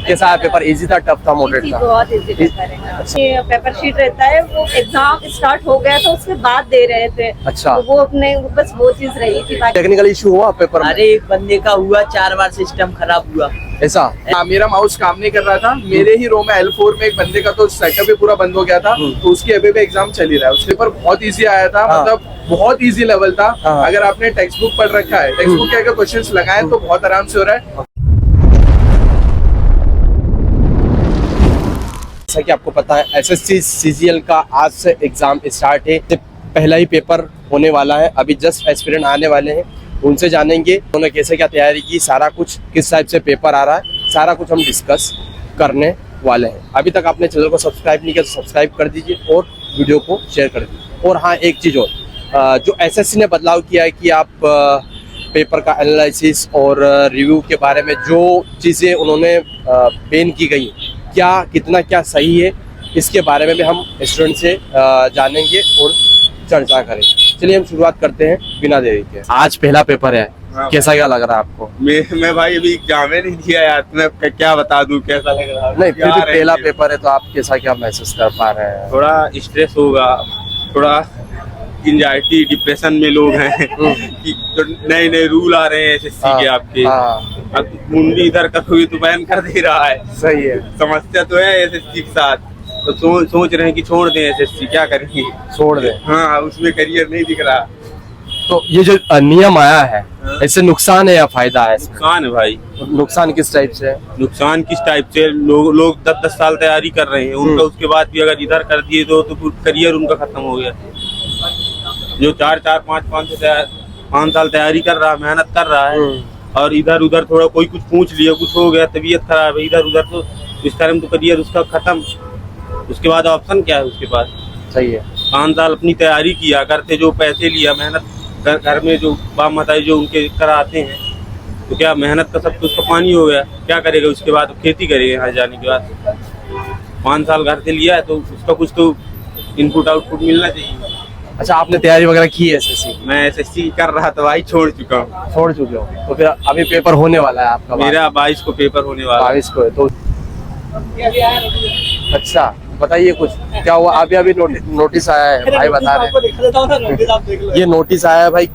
कैसा है paper? Easy था, टफ था, मॉडरेट था? बहुत इजी पेपर है। ये पेपर शीट रहता है, वो एग्जाम स्टार्ट हो गया तो उसके बाद दे रहे थे। अच्छा, तो वो अपने बस वो चीज रही थी। टेक्निकल इशू हुआ पेपर में? अरे एक बंदे का हुआ, 4 बार सिस्टम खराब हुआ। ऐसा? मेरा माउस काम नहीं कर रहा था। मेरे ही रो में L4 में एक बंदे का तो सेटअप भी पूरा बंद हो गया था, तो उसकी अभी भी एग्जाम चल ही रहा है। उसके पेपर बहुत इजी आया था, मतलब बहुत इजी लेवल था। अगर आपने टेक्स्ट बुक पढ़ रखा है, टेक्स्ट बुक के अगर क्वेश्चंस लगाए तो बहुत आराम से हो रहा है। जैसा कि आपको पता है, SSC CGL का आज से एग्जाम स्टार्ट है। पहला ही पेपर होने वाला है। अभी जस्ट एस्पिरेंट आने वाले हैं, उनसे जानेंगे उन्होंने कैसे क्या तैयारी की, सारा कुछ किस टाइप से पेपर आ रहा है, सारा कुछ हम डिस्कस करने वाले हैं। अभी तक आपने चैनल को सब्सक्राइब नहीं किया तो सब्सक्राइब कर दीजिए और वीडियो को शेयर कर दीजिए। और हाँ, एक चीज़ और, जो SSC ने बदलाव किया है कि आप पेपर का एनालिसिस और रिव्यू के बारे में जो चीज़ें उन्होंने बैन की गई, क्या कितना क्या सही है, इसके बारे में भी हम स्टूडेंट से जानेंगे और चर्चा करेंगे। चलिए हम शुरुआत करते हैं बिना देरी के। आज पहला पेपर है, कैसा क्या लग रहा है आपको? मैं भाई अभी एग्जाम नहीं दिया यार, मैं क्या बता दूं कैसा लग रहा है। नहीं, फिर भी पहला पेपर है तो आप कैसा क्या महसूस कर पा रहे हैं? थोड़ा स्ट्रेस होगा, थोड़ा एंजाइटी डिप्रेशन में लोग हैं कि जो नए नए रूल आ रहे हैं SSC के आपके। अब मुंडी इधर करोगे तो बैन कर दे रहा है। सही है, समस्या तो है SSC के साथ, तो सोच रहे हैं कि छोड़ दें SSC, क्या करेंगे? छोड़ दें। हाँ, उसमें करियर नहीं दिख रहा। तो ये जो नियम आया है, इससे नुकसान है या फायदा है? नुकसान है भाई। नुकसान किस टाइप से है? नुकसान किस टाइप से? लोग 10-10 साल तैयारी कर रहे हैं, उनका उसके बाद भी अगर इधर कर दिए तो करियर उनका खत्म हो गया। जो 4-5 साल तैयारी कर रहा है, मेहनत कर रहा है, और इधर उधर थोड़ा कोई कुछ पूछ लिया, कुछ हो गया, तबीयत खराब है, इधर उधर, तो इस टाइम तो करियर उसका खत्म। उसके बाद ऑप्शन क्या है उसके पास? सही है। 5 साल अपनी तैयारी किया करते, जो पैसे लिया, मेहनत घर में जो बाप माताई जो उनके कराते हैं, तो क्या मेहनत का सब कुछ का पानी हो गया? क्या करेगा उसके बाद? खेती करेगा यहाँ जाने के बाद। 5 साल घर से लिया है तो उसका कुछ तो इनपुट आउटपुट मिलना चाहिए। अच्छा, आपने तैयारी वगैरह की है SSC? मैं SSC कर रहा था भाई, छोड़ चुका हूँ। छोड़ चुके हो? तो फिर अभी पेपर होने वाला है आपका? मेरा 22 को पेपर होने वाला है। 22 को है तो अच्छा, बताइए कुछ क्या हुआ? अभी नोटिस आया है, भाई बता रहे। ये नोटिस आया है भाई,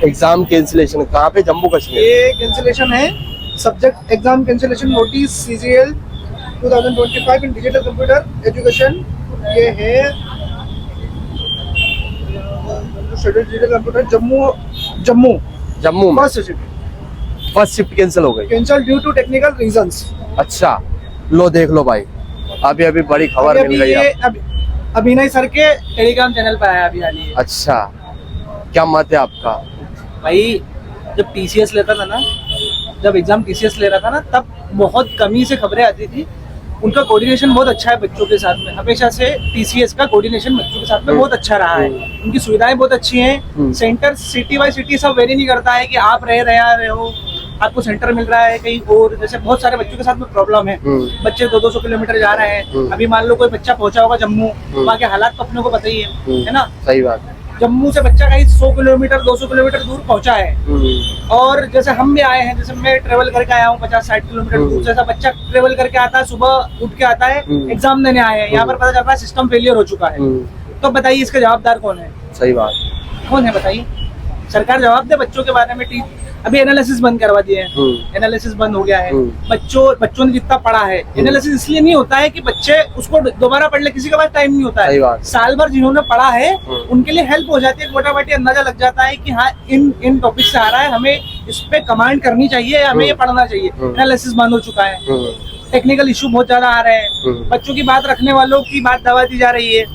एग्जाम कैंसिलेशन। कहाँ पे? जम्मू कश्मीर। ये कैंसिलेशन है, subject exam cancellation notice CGL 2025 in digital computer education. ये है digital computer Jammu first shift cancel हो गई। Cancel due to technical reasons. अच्छा, लो देख लो भाई, अभी बड़ी खबर मिल गई है। अभिनय सर के टेलीग्राम चैनल पर आया अभी हाल ही। अच्छा, क्या मत है आपका? भाई जब TCS लेता था ना, जब एग्जाम TCS ले रहा था ना, तब बहुत कमी से खबरें आती थी। उनका कोऑर्डिनेशन बहुत अच्छा है बच्चों के साथ में, हमेशा से TCS का कोऑर्डिनेशन बच्चों के साथ में बहुत अच्छा रहा है। उनकी सुविधाएं बहुत अच्छी हैं। सेंटर सिटी बाय सिटी सब वेरी नहीं करता है कि आप रहे हो, आपको सेंटर मिल रहा है कहीं और। जैसे बहुत सारे बच्चों के साथ में प्रॉब्लम है, बच्चे 200 किलोमीटर जा रहे हैं। अभी मान लो कोई बच्चा पहुंचा होगा जम्मू, वहाँ के हालात तो अपने को पता ही है ना? सही बात। जम्मू से बच्चा कहीं 100 किलोमीटर 200 किलोमीटर दूर पहुंचा है। और जैसे हम भी आए हैं, जैसे मैं ट्रेवल करके आया हूँ 50-60 किलोमीटर दूर, जैसा बच्चा ट्रेवल करके आता है, सुबह उठ के आता है, एग्जाम देने आए हैं, यहाँ पर पता चल रहा है सिस्टम फेलियर हो चुका है। तो बताइए इसका जवाबदार कौन है? सही बात। कौन है बताइए? सरकार जवाब दे बच्चों के बारे में। अभी एनालिसिस बंद करवा दिए हैं, एनालिसिस बंद हो गया है। बच्चों ने जितना पढ़ा है, एनालिसिस इसलिए नहीं होता है कि बच्चे उसको दोबारा पढ़ ले, किसी के पास टाइम नहीं होता है। साल भर जिन्होंने पढ़ा है उनके लिए हेल्प हो जाती है, मोटा मोटी अंदाजा लग जाता है कि हाँ इन टॉपिक से आ रहा है, हमें इस पे कमांड करनी चाहिए, हमें ये पढ़ना चाहिए। एनालिसिस बंद हो चुका है, टेक्निकल इशू बहुत ज्यादा आ रहे हैं, बच्चों की बात रखने वालों की बात दबा दी जा रही है।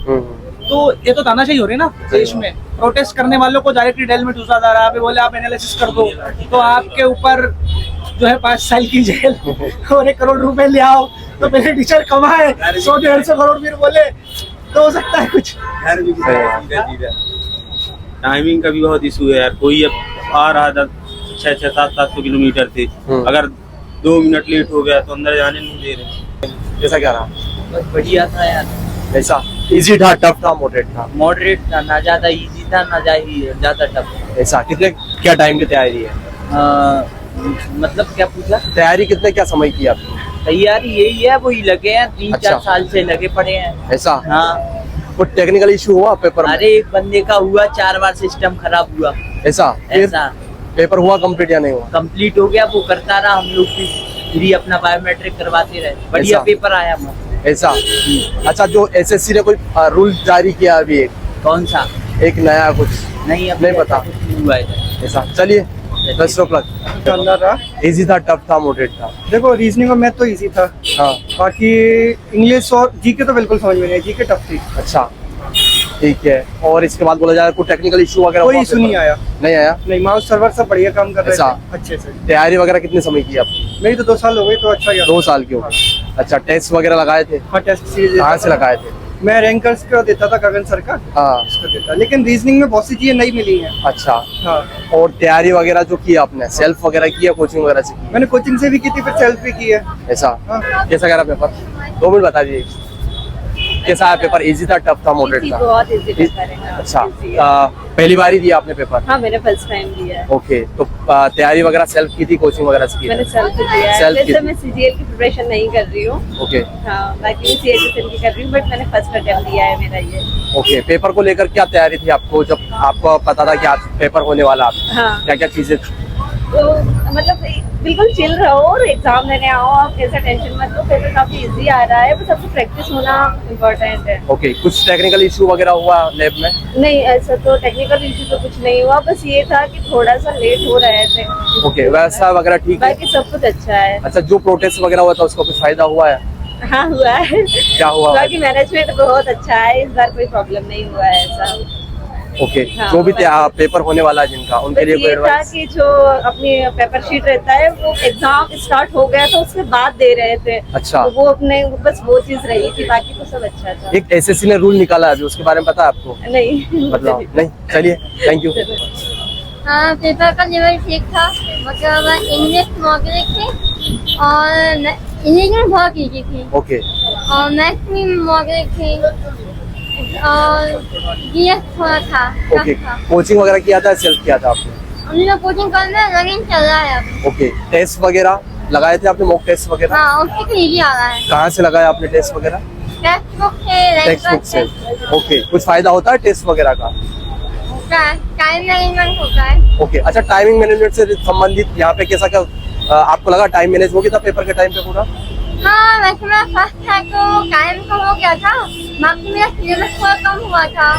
तो ये तो तानाशाही हो रही है ना देश में। प्रोटेस्ट करने वालों को डायरेक्टली जेल में ठूसा जा रहा है। अभी बोले आप एनालिसिस कर दो तो आपके ऊपर जो है 5 साल की जेल और 1 करोड़ रुपए ले आओ, तो पहले टीचर कमाए 100-150 करोड़, फिर बोले तो हो सकता है कुछ। टाइमिंग का भी बहुत इशू है यार। कोई अब आ रहा था 600-700 किलोमीटर से, अगर 2 मिनट लेट हो गया तो अंदर जाने नहीं दे रहे। जैसा क्या रहा? बहुत बढ़िया था यार। ऐसा इजी था, टफ था, मॉडरेट था? मॉडरेट था, ना ज्यादा इजी था ना ज्यादा टफ। ऐसा कितने क्या टाइम की तैयारी है? मतलब क्या पूछा? तैयारी कितने क्या समय की आपकी? तैयारी यही है, वही लगे हैं, 3-4 अच्छा। साल से लगे पड़े हैं। ऐसा हाँ, कुछ टेक्निकल इशू हुआ पेपर में? अरे एक बंदे का हुआ, 4 बार सिस्टम खराब हुआ। ऐसा फिर ऐसा पेपर हुआ कंप्लीट या नहीं हुआ? कंप्लीट हो गया, वो करता रहा, हम लोग भी अपना बायोमेट्रिक करवाते रहे, बढ़िया ऐसा? पेपर आया हमारा। ऐसा अच्छा, जो एसएससी ने कोई रूल जारी किया अभी कौन सा? एक नया कुछ नहीं, अब नहीं पता। कुछ नहीं हुआ है। ऐसा? चलिए, बेस्ट ऑफ लक। शानदार रहा। इजी था, टफ था, मॉडरेट था? देखो रीजनिंग और मैथ तो इजी था, हाँ। बाकी इंग्लिश और जीके तो बिल्कुल समझ में नहीं, जीके टफ थी। अच्छा, ठीक है। और इसके बाद बोला जाए कोई टेक्निकल इशू वगैरह कोई हुआ इशू पेपर नहीं में? आया। नहीं आया? नहीं, माउस सर्वर सब बढ़िया काम कर रहे ऐसा? थे अच्छे से। तैयारी वगैरह कितने समय की आपकी? मेरी तो 2 साल हो गई, तो अच्छा गया। 2 साल की हो गई। अच्छा, टेस्ट वगैरह लगाए थे? हाँ, टेस्ट सीरीज कहाँ से लगाए थे? मैं रैंकर्स का देता था, गगन सर का हाँ। उसका देता, लेकिन रीजनिंग में बहुत सी चीजें नहीं मिली हैं। अच्छा, हाँ, और तैयारी वगैरह जो की आपने, सेल्फ वगैरह की है, कोचिंग वगैरह से की? मैंने कोचिंग से भी की थी, फिर सेल्फ भी की है। ऐसा? हाँ। कैसा गया पेपर? 2 मिनट बता दीजिए। कैसा है पेपर? इजी था, टफ था, मॉडरेट इजी, था? बहुत इजी पेपर है। हाँ, अच्छा, easy है। पहली बार ही दिया आपने पेपर? हाँ, मैंने फर्स्ट टाइम दिया है। ओके, तो तैयारी वगैरह सेल्फ की थी, कोचिंग वगैरह से की मैंने थी? सेल्फ दिया है। Self की वैसे थी। मैं सीजीएल की प्रिपरेशन नहीं कर रही हूँ। ओके हाँ, बाकी मैं सीएचएसएल की कर रही हूँ, बट मैंने फर्स्ट अटेम्प्ट दिया है मेरा ये। ओके। पेपर को लेकर क्या तैयारी थी आपको, जब आपको पता था कि आज पेपर होने वाला आपका? हाँ, क्या क्या चीजें? तो मतलब बिल्कुल चिल रहो और एग्जाम देने आओ, आप ऐसा टेंशन मत लो, पेपर काफी इजी आ रहा है, बस आपको प्रैक्टिस होना इम्पोर्टेंट है। ओके, कुछ टेक्निकल इशू वगैरह हुआ लैब में? नहीं, ऐसा तो टेक्निकल इशू तो कुछ नहीं हुआ, बस ये था कि थोड़ा सा लेट हो रहे थे। ओके, वैसा वगैरह ठीक है? बाकी सब कुछ अच्छा है। अच्छा, जो प्रोटेस्ट वगैरह हुआ था उसका कुछ फायदा हुआ है? हाँ, हुआ है। क्या हुआ? बाकी मैनेजमेंट बहुत अच्छा है, इस बार कोई प्रॉब्लम नहीं हुआ है ऐसा। ओके, हाँ, जो भी पेपर होने वाला है जिनका, उनके बस लिए कोई ये था एडवाइस? कि जो अपनी पेपर शीट रहता है, वो एग्जाम स्टार्ट हो गया था उसके बाद दे रहे थे। अच्छा। तो वो अपने बस वो चीज रही थी, बाकी तो सब अच्छा था। एक एसएससी ने रूल निकाला है अभी, उसके बारे में पता है आपको? नहीं, मतलब नहीं? चलिए, थैंक यू। हाँ, पेपर का लेवल ठीक था, मतलब इंग्लिश मॉडरेट थी और इंग्लिश में बहुत इजी थी ओके, और मैथ्स में मॉडरेट थी और जीएस थोड़ा था, ओके। टफ था। कोचिंग वगैरह किया था, सेल्फ किया था आपने? हम लोग कोचिंग करना लगिन चल रहा है अब। ओके, टेस्ट वगैरह लगाए थे आपने, मॉक टेस्ट वगैरह? हाँ, उससे तो इजी आ रहा है, कहाँ से लगाया आपने टेस्ट वगैरह? टेक्स्ट बुक से, टेक्स्ट बुक से? ओके, कुछ फायदा होता है टेस्ट वगैरह का? टाइम मैनेजमेंट होता है। ओके, अच्छा, टाइमिंग मैनेजमेंट से संबंधित यहाँ पे कैसा क्या आपको लगा? टाइम मैनेज हो गया था पेपर के टाइम पे पूरा? हाँ, वैसे मेरा फर्स्ट था तो टाइम तो हो गया था, बाकी मेरा सिलेबस थोड़ा कम हुआ था,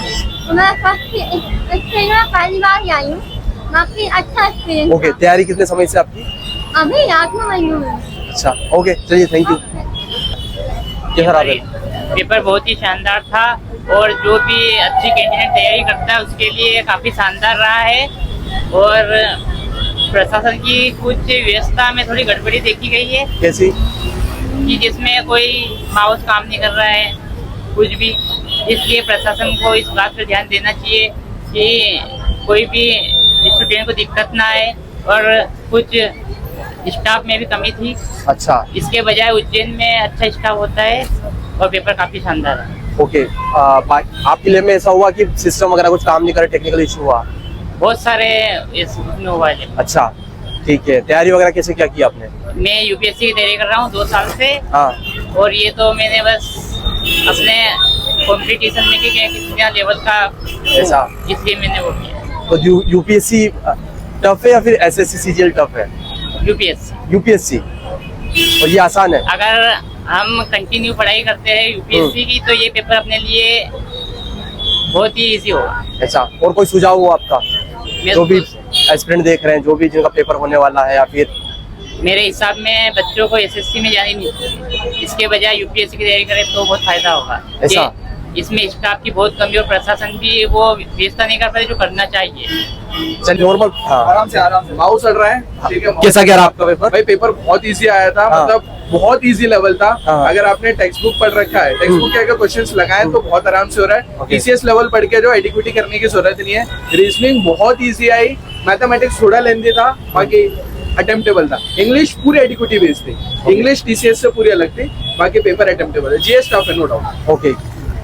तो मैं फर्स्ट में पहली बार ही आई हूँ, बाकी अच्छा एक्सपीरियंस ओके, तैयारी कितने समय से आपकी? अभी 8वें महीने में। अच्छा, ओके, चलिए, थैंक यू। कैसा रहा पेपर? पेपर बहुत ही शानदार था और जो भी अच्छी कैंडिडेट तैयारी करता है उसके लिए काफ़ी शानदार रहा है। और प्रशासन की कुछ व्यवस्था में थोड़ी गड़बड़ी देखी गई है कैसी? कि जिसमें कोई माउस काम नहीं कर रहा है कुछ भी, इसलिए प्रशासन को इस बात पर ध्यान देना चाहिए कि कोई भी स्टूडेंट को दिक्कत ना आए। और कुछ स्टाफ में भी कमी थी, अच्छा, इसके बजाय उज्जैन में अच्छा स्टाफ होता है और पेपर काफ़ी शानदार है। ओके। आपके लिए में ऐसा हुआ कि सिस्टम वगैरह कुछ काम नहीं करे, टेक्निकल इशू हुआ? बहुत सारे इसमें हुआ है। अच्छा, ठीक है। तैयारी वगैरह कैसे क्या की आपने? मैं यूपीएससी की तैयारी कर रहा हूँ 2 साल से। हाँ। और ये तो मैंने बस अपने कंपटीशन में कि कितना लेवल का ऐसा? इसलिए मैंने वो किया। तो यूपीएससी टफ है या फिर एसएससी सीजीएल टफ है? यूपीएससी। यूपीएससी, और ये आसान है? अगर हम कंटिन्यू पढ़ाई करते हैं यूपीएससी की तो ये पेपर अपने लिए बहुत ही इजी होगा। ऐसा? और कोई सुझाव हो आपका, जो भी एस्पिरेंट देख रहे हैं, जो भी जिनका पेपर होने वाला है, या फिर? मेरे हिसाब में बच्चों को एसएससी में जानी नहीं चाहिए, इसके बजाय यूपीएससी की तैयारी करें तो बहुत फायदा होगा। ऐसा? इसमें स्टाफ की बहुत कमी और प्रशासन भी वो व्यवस्था नहीं कर पाते जो करना चाहिए। चलिए, नॉर्मल। हाँ, आराम से माउस चल रहा है, ठीक है। कैसा गया आपका पेपर? भाई पेपर बहुत इजी आया था, हाँ। मतलब बहुत इजी लेवल था। हाँ। अगर आपने टेक्स्ट बुक पढ़ रखा है, टेक्स्ट बुक के अगर क्वेश्चंस लगाए तो बहुत आराम से हो रहा है। Okay. टीसीएस लेवल पढ़ के जो एडिक्विटी करने की जरूरत नहीं है। रीजनिंग बहुत इजी आई, मैथमेटिक्स थोड़ा लेंदी था, बाकी अटेम्प्टेबल था। इंग्लिश पूरी एडिक्विटी बेस्ड थी, इंग्लिश टीसीएस से पूरी अलग थी, बाकी पेपर अटेम्प्टेबल है। जीएस टफ है, नो डाउट। ओके,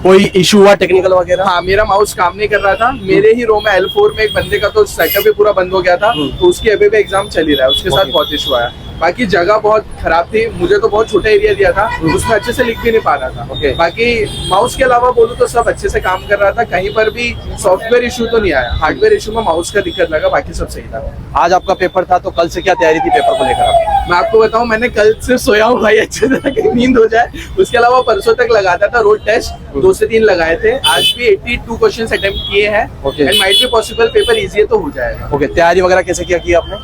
कोई इशू हुआ टेक्निकल वगैरह? हाँ, मेरा माउस काम नहीं कर रहा था। मेरे ही रो में L4 में एक बंदे का तो सेटअप ही पूरा बंद हो गया था, तो उसकी अभी भी एग्जाम चल ही रहा है, उसके साथ Okay. बहुत इशू आया। बाकी जगह बहुत खराब थी, मुझे तो बहुत छोटा एरिया दिया था, उसमें अच्छे से लिख भी नहीं पा रहा था। Okay. बाकी माउस के अलावा बोलूँ तो सब अच्छे से काम कर रहा था, कहीं पर भी सॉफ्टवेयर इशू तो नहीं आया, हार्डवेयर इशू में माउस का दिक्कत लगा, बाकी सब सही था। आज आपका पेपर था, तो कल से क्या तैयारी थी पेपर को लेकर आप? मैं आपको बताऊं, मैंने कल सिर्फ सोया हूँ भाई, अच्छे तरह की नींद हो जाए, उसके अलावा परसों तक लगाता था रोड टेस्ट, 2 से 3 लगाए थे, आज भी 82 क्वेश्चन अटेम्प्ट किए हैं, Okay. And might be possible paper easy है तो हो जाएगा। ओके, तैयारी वगैरह कैसे क्या की आपने?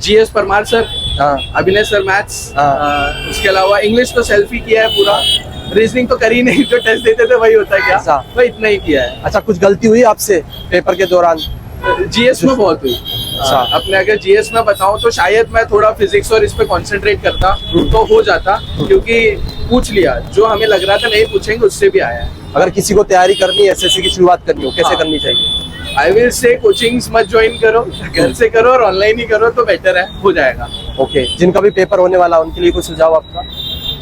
जीएस परमार सर, हाँ अभिनय सर मैथ्स, हाँ। उसके अलावा इंग्लिश तो सेल्फी किया है पूरा, रीजनिंग तो करी नहीं, जो टेस्ट देते थे वही होता है क्या, ऐसा? तो इतना ही किया है। अच्छा, कुछ गलती हुई आपसे पेपर के दौरान? जीएस में बहुत हुई। अच्छा। अपने अगर जीएस में बताऊं तो शायद मैं थोड़ा फिजिक्स और इस पे कंसंट्रेट करता तो हो जाता, क्योंकि पूछ लिया जो हमें लग रहा था नहीं पूछेंगे उससे भी आया है। अगर किसी को तैयारी करनी है, एसएससी की शुरुआत करनी हो, कैसे हाँ। करनी चाहिए? आई विल से कोचिंग्स मत ज्वाइन करो, घर से करो और ऑनलाइन ही करो तो बेटर है, हो जाएगा। ओके, जिनका भी पेपर होने वाला उनके लिए कुछ सुझाव आपका?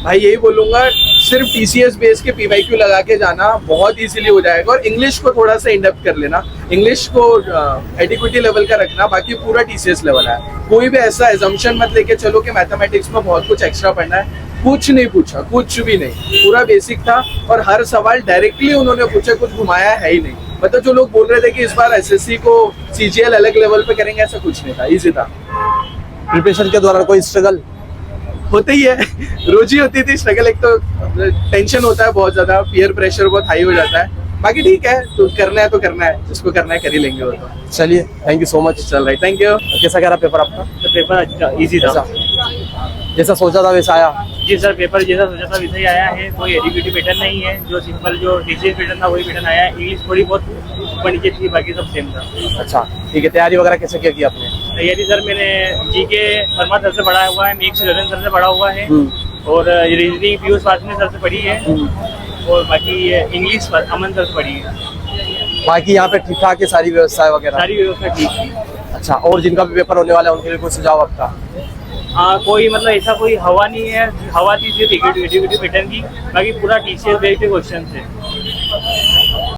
भाई यही बोलूंगा, सिर्फ टीसीएस बेस के पीवाईक्यू लगा के जाना बहुत इजीली हो जाएगा, और इंग्लिश को थोड़ा सा इंडेप्थ कर लेना, इंग्लिश को एडिक्विटी लेवल का रखना, बाकी पूरा टीसीएस लेवल है। कोई भी ऐसा एजम्पशन मत लेके चलो कि मैथमेटिक्स में बहुत कुछ एक्स्ट्रा पढ़ना है, कुछ नहीं पूछा, कुछ भी नहीं, पूरा बेसिक था, और हर सवाल डायरेक्टली उन्होंने पूछे, कुछ घुमाया है ही नहीं। मतलब जो लोग बोल रहे थे कि इस बार एसएससी को सीजीएल अलग लेवल पे करेंगे, ऐसा कुछ नहीं था, इजी था। प्रिपरेशन के दौरान कोई स्ट्रगल होते ही है, रोज ही होती थी स्ट्रगल, एक तो टेंशन होता है बहुत ज्यादा, पीयर प्रेशर बहुत हाई हो जाता है, बाकी ठीक है, तो करना है तो करना है, जिसको करना है कर ही लेंगे वो तो। चलिए, थैंक यू सो मच। चल रहा है, थैंक यू। कैसा गया पेपर आपका? पेपर अच्छा इजी था। जैसा सोचा था वैसा आया? जी सर, पेपर जैसा सोचा था वैसा ही आया है, कोई एडिक्विटी पैटर्न नहीं है, जो सिंपल जो टीसीएस पैटर्न था वही पैटर्न आया है। इंग्लिश थोड़ी बहुत ऊपर नीचे थी, बाकी सब सेम था। अच्छा ठीक है, तैयारी वगैरह कैसे क्या की आपने? तैयारी सर मैंने जीके परमार सर से पढ़ा हुआ है, मेक्स रजन सर से पढ़ा हुआ है, और रीजनिंग पीयूष वासने सर से पढ़ी है, और बाकी इंग्लिश अमन सर से पढ़ी है। बाकी यहाँ पे ठीक ठाक है सारी व्यवस्था वगैरह? सारी व्यवस्था ठीक थी। अच्छा, और जिनका भी पेपर होने वाला है उनके लिए कोई सुझाव आपका? हाँ, कोई मतलब ऐसा कोई हवा नहीं है, हवा थी सिर्फ एडिक्विटी पैटर्न की, बाकी पूरा टीसीएस बेस्ड क्वेश्चन है।